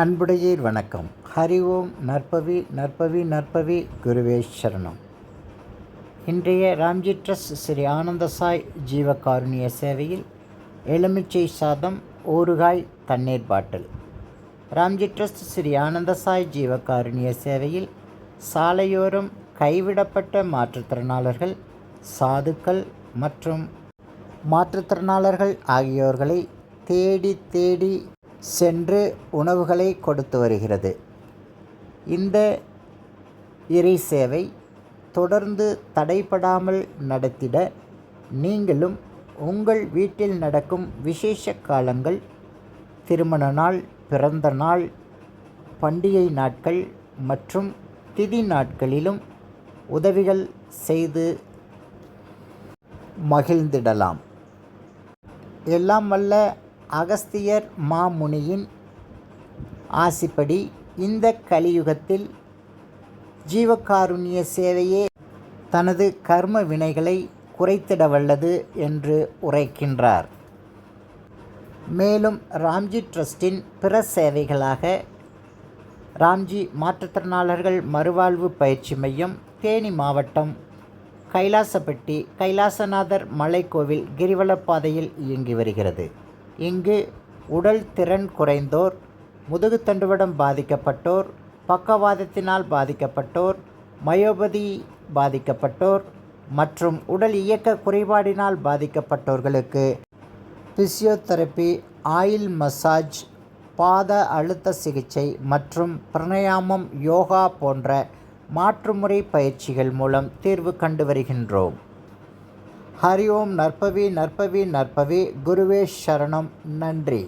அன்புடையீர் வணக்கம். ஹரி ஓம். நற்பவி நற்பவி நற்பவி குருவே சரணம். இன்றைய ராம்ஜி ட்ரஸ்ட் ஸ்ரீ ஆனந்த சாய் ஜீவகாருண்ய சேவையில் எலுமிச்சை சாதம், ஊறுகாய், தண்ணீர் பாட்டில். ராம்ஜி ட்ரஸ்ட் ஸ்ரீ ஆனந்த சாய் ஜீவகாருண்ய சேவையில் சாலையோரம் கைவிடப்பட்ட மாற்றுத்திறனாளர்கள், சாதுக்கள் மற்றும் மாற்றுத்திறனாளர்கள் ஆகியோர்களை தேடி சென்று உணவுகளை கொடுத்து வருகிறது. இந்த இறை சேவை தொடர்ந்து தடைபடாமல் நடத்திட நீங்களும் உங்கள் வீட்டில் நடக்கும் விசேஷ காலங்கள், திருமண நாள், பிறந்த நாள், பண்டிகை நாட்கள் மற்றும் திதி நாட்களிலும் உதவிகள் செய்து மகிழ்ந்திடலாம். எல்லாம் வல்ல அகஸ்தியர் மாமுனியின் ஆசிப்படி இந்த கலியுகத்தில் ஜீவகாருண்ய சேவையே தனது கர்ம வினைகளை குறைத்திட வல்லது என்று உரைக்கின்றார். மேலும் ராம்ஜி ட்ரஸ்டின் பிற சேவைகளாக ராம்ஜி மாற்றுத்திறனாளர்கள் மறுவாழ்வு பயிற்சி மையம், தேனி மாவட்டம் கைலாசப்பட்டி கைலாசநாதர் மலைக்கோவில் கிரிவலப்பாதையில் இயங்கி வருகிறது. இங்கு உடல் திறன் குறைந்தோர், முதுகுத்தண்டுவடம் பாதிக்கப்பட்டோர், பக்கவாதத்தினால் பாதிக்கப்பட்டோர், மயோபதி பாதிக்கப்பட்டோர் மற்றும் உடல் இயக்க குறைபாடினால் பாதிக்கப்பட்டோர்களுக்கு பிசியோதெரப்பி, ஆயில் மசாஜ், பாத அழுத்த சிகிச்சை மற்றும் பிராணாயாமம், யோகா போன்ற மாற்றுமுறை பயிற்சிகள் மூலம் தீர்வு கண்டு வருகின்றோம். ஹரி ஓம். நற்பவி நற்பவி நற்பவி குருவே சரணம். நன்றி.